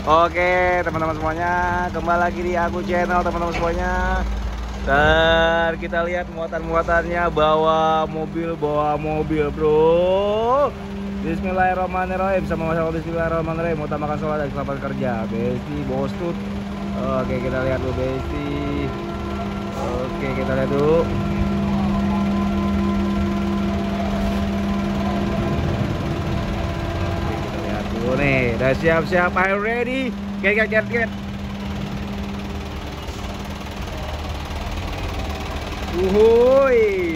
Oke teman-teman semuanya, kembali lagi di aku channel teman-teman semuanya. Dan kita lihat muatan-muatannya, bawa mobil bro. Bismillahirrahmanirrahim. Sama-sama bismillahirrahmanirrahim. Utamakan sholat dan selamat kerja. Besti bos tut. Oke kita lihat dulu Besti. Oke kita lihat dulu. Nih, udah siap-siap, are you ready? Get. Uhuy.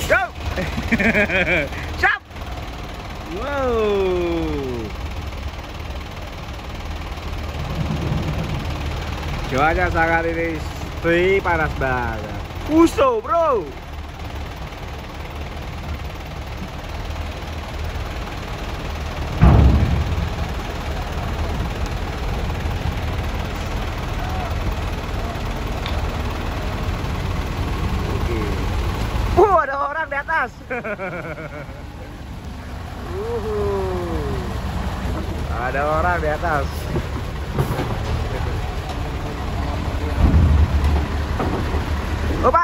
Go. Siap. Wow. Cuaca sangat ini panas banget. Uso, bro. Ada orang di atas. Ada orang di atas. Opa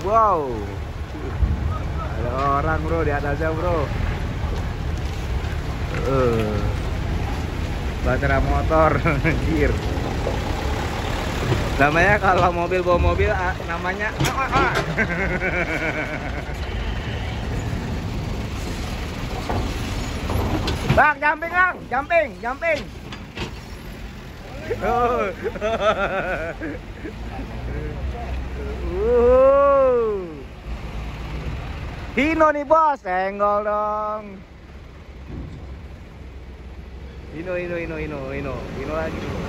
Wow. Ada orang bro di atasnya bro. Baterai motor anjir. Namanya kalau mobil bawa mobil namanya Bang, jumping. Hino nih bos, senggol dong. Hino lagi dulu.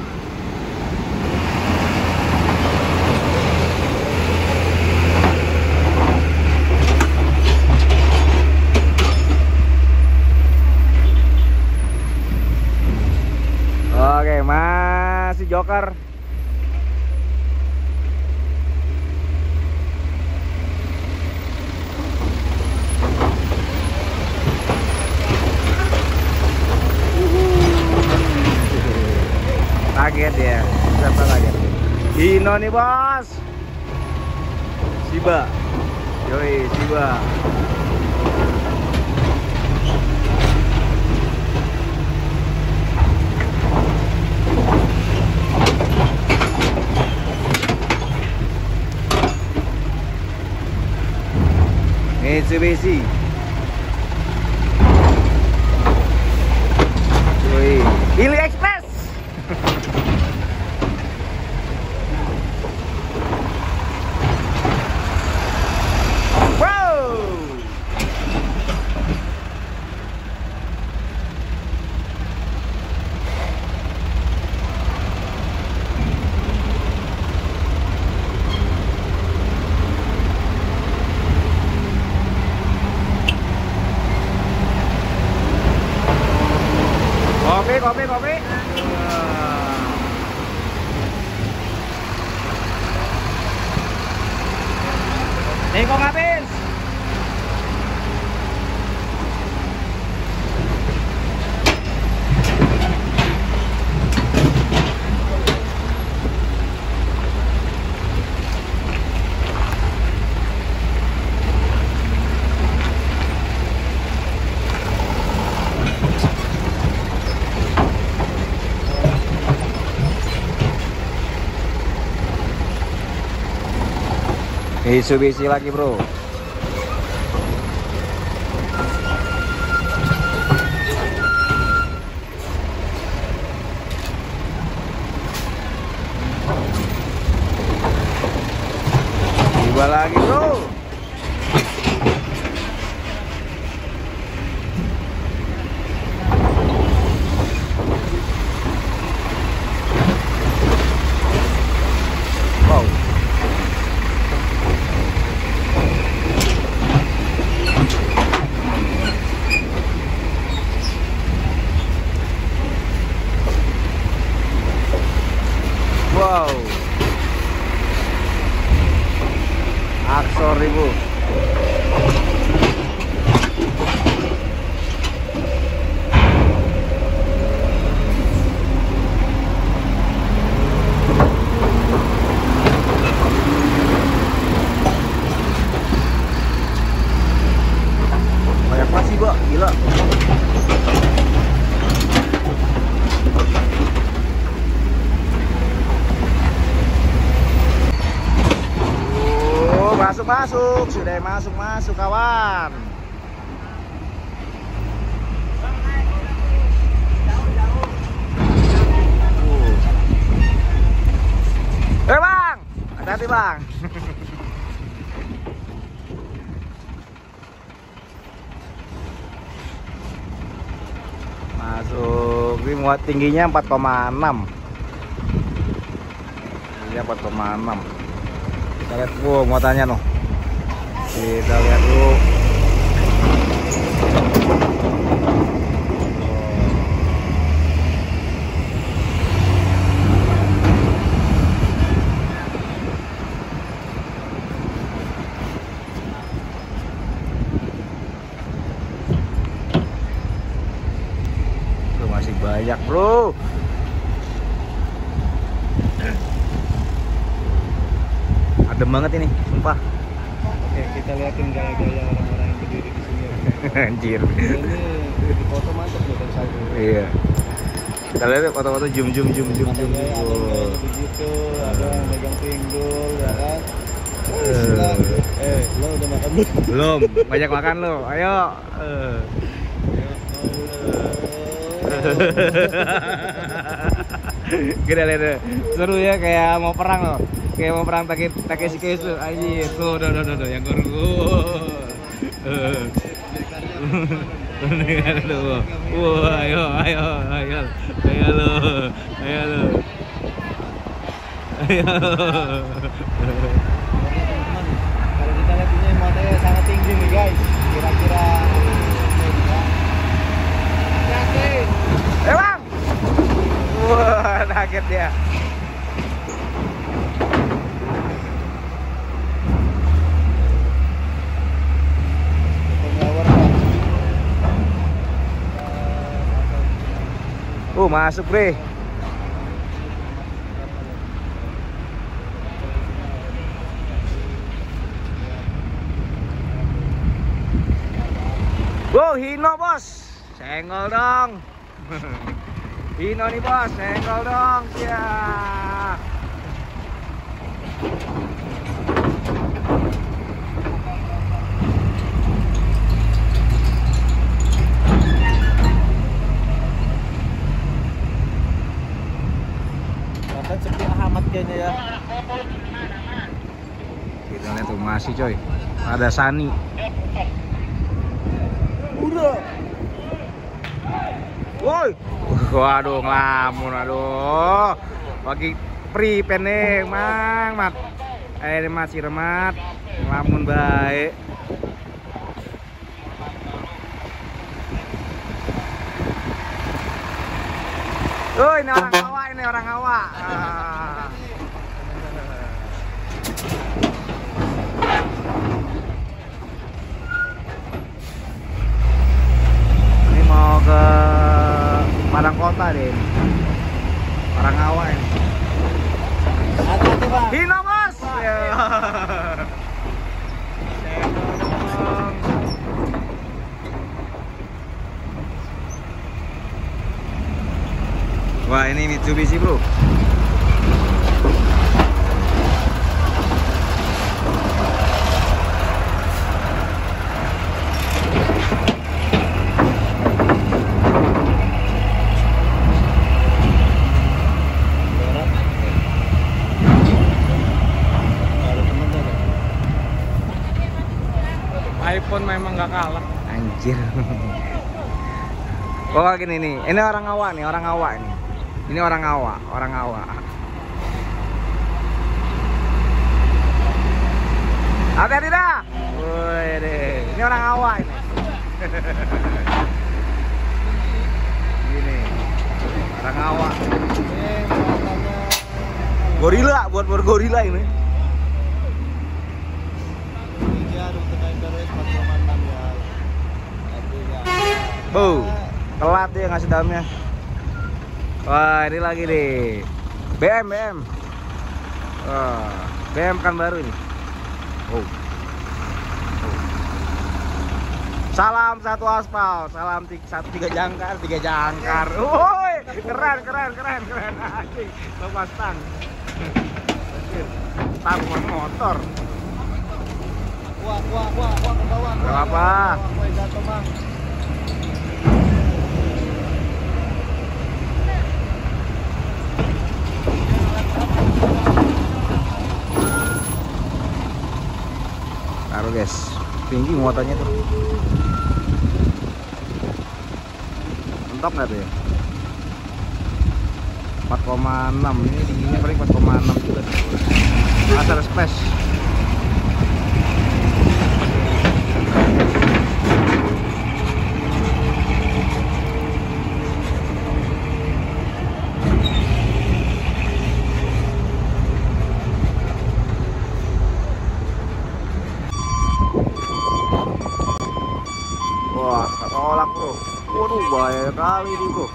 Oke, masih joker. Kaget ya, siapa kaget? Dino nih bos. Shiba. Yoi, Shiba. Mitsubishi. Ili Express. Wow. Kopi. Nih kok habis. Mitsubishi lagi bro. Tiba lagi bro. Wow. Aksor ibu. Banyak masih, Bo, gila. Masuk, sudah masuk kawan. Bang, hati-hati bang. Masuk, ini muat tingginya 4,6. Tingginya 4,6. Kita lihat muatannya noh. Kita lihat dulu. Tuh, masih banyak bro. Adem banget ini, sumpah. Oke, kita liatin gaya-gaya orang-orang yang berdiri di sini. Anjir. Ini di foto mantap nih kan satu. Iya. Kita lihat foto-foto zoom. Ada gaya begitu, ada yang megang pinggul, ya kan? Lo udah makan belum? Belum, banyak makan lo. Ayo. Kita lihat deh. Seru ya, kayak mau perang loh. Kayak mau perang Takeshi Kesu. Anjir, tuh yang guru. Wah, ayo lo. Kalau kita lihat ini matanya sangat tinggi nih guys. Kira-kira Bang. Wah, kaget dia. Masuk bre. Wow, Hino bos, senggol dong. Hino nih bos, senggol dong. Ya. kan sepi amat kayaknya ya. Kita lihat tuh masih coy. Ada Sani. Udah. Woi. Waduh ngelamun aduh. Bagi pripen nih, Mang, Mat. Ini masih remat. Ngelamun baik. Oh, ini orang hawa. Ini mau ke Padang Kota deh. Orang hawa ini. Hati-hati, Bang. Hino, Bos. Ya. Wah, ini Mitsubishi, bro. iPhone memang nggak kalah. Anjir. Oh, gini nih. Ini orang awak nih, orang awak ini. Ini orang awak, Hati-hati dah. Woi deh. Ini orang awak ini. Gini. Orang awak. Gorila, buat gorila ini. yang ngasih damnya. Wah, ini lagi nih. BM. Wah, BM kan baru ini. Oh. Salam satu aspal, salam tiga jangkar. Woi, keren. Anjing, lepas tang. Tang motor. Wah, ke bawah. Berapa? Wah, jatuh, Bang. Taruh guys, tinggi muatannya tuh. Mentok nggak tuh ya? 4,6, ini tingginya paling 4,6 juga. Asal space. Wah, tolak bro. Waduh, bahaya kali ini bro.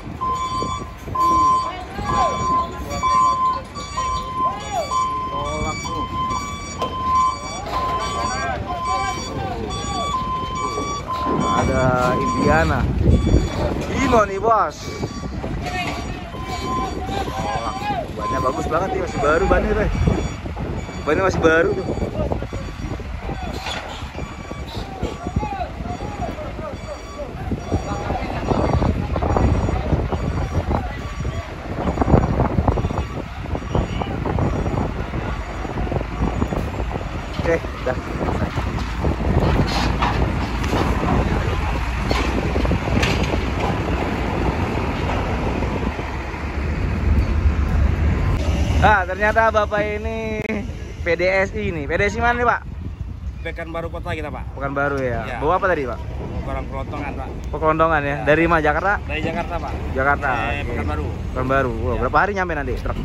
Tolak bro. Ada Indiana. Imo nih bos. Tolak. Bannya bagus banget nih, masih baru bannya deh. Bannya masih baru tuh. Oke, dah. Nah, ternyata Bapak ini PDSI nih. PDSI mana nih, Pak? Pekanbaru kota kita, Pak. Pekanbaru ya. Iya. Bawa apa tadi, Pak? Orang Kelontongan, Pak. Pekelondongan ya. Iya. Dari mana? Jakarta? Dari Jakarta, Pak. Jakarta. Oke. Pekanbaru. Pekanbaru. Wow, Iya. berapa hari nyampe nanti truk?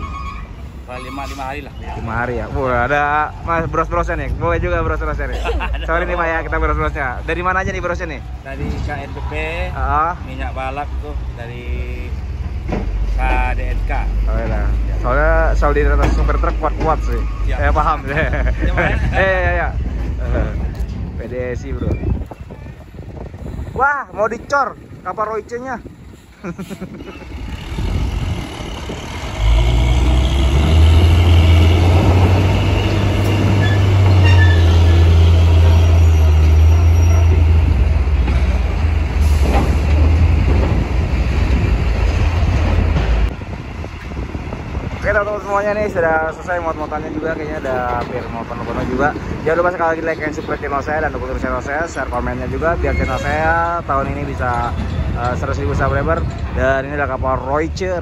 5 hari lah. 5 hari ya. Wah, ada Mas bros-brosnya nih. Bawa juga bros-brosnya nih. Sorry nih Pak ya, kita bros-brosnya. Dari mana aja nih brosnya nih? Dari KNPP, minyak balak tuh dari KDNK. Oh ya. Soalnya solidaritas supir truk kuat-kuat sih. Siap. Saya paham. Ya. PDSI bro. Wah, mau dicor kapal Roice-nya. Oke teman-teman semuanya nih sudah selesai muat-muatannya juga, kayaknya udah hampir mau penuh-penuh juga. Jangan lupa sekali lagi like and subscribe channel saya dan dukung terus channel saya, share komennya juga biar channel saya tahun ini bisa 100.000 subscriber. Dan ini adalah kapal Roice 1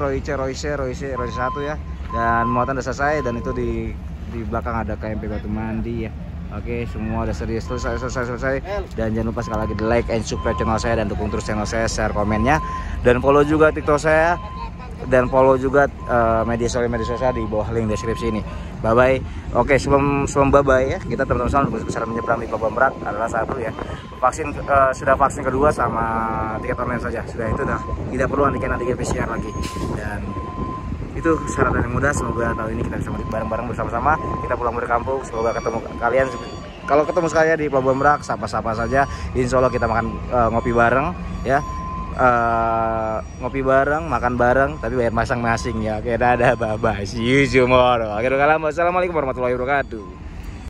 ya. Dan muatan udah selesai dan itu di belakang ada KMP Batu Mandi ya. Oke, semua udah serius selesai. Dan jangan lupa sekali lagi di like and subscribe channel saya dan dukung terus channel saya, share komennya, dan follow juga TikTok saya. Dan follow juga media sosial saya di bawah link deskripsi ini. Bye bye. Oke, sebelum bye bye ya, kita teman-teman semua besar menyeberang di Pelabuhan Merak adalah satu ya. Vaksin sudah vaksin kedua sama tiket online saja. Sudah itu dah, tidak perlu antigen PCR lagi. Dan itu syarat yang mudah. Semoga tahun ini kita bisa mudik bareng-bareng bersama-sama. Kita pulang dari kampung. Semoga ketemu kalian. Kalau ketemu sekalian di Pelabuhan Merak, sapa-sapa saja. Insya Allah kita makan ngopi bareng ya. Ngopi bareng, makan bareng, tapi bayar masing-masing ya. Oke, dadah, bye bye, see you tomorrow. Akhirul kalam, wassalamualaikum warahmatullahi wabarakatuh.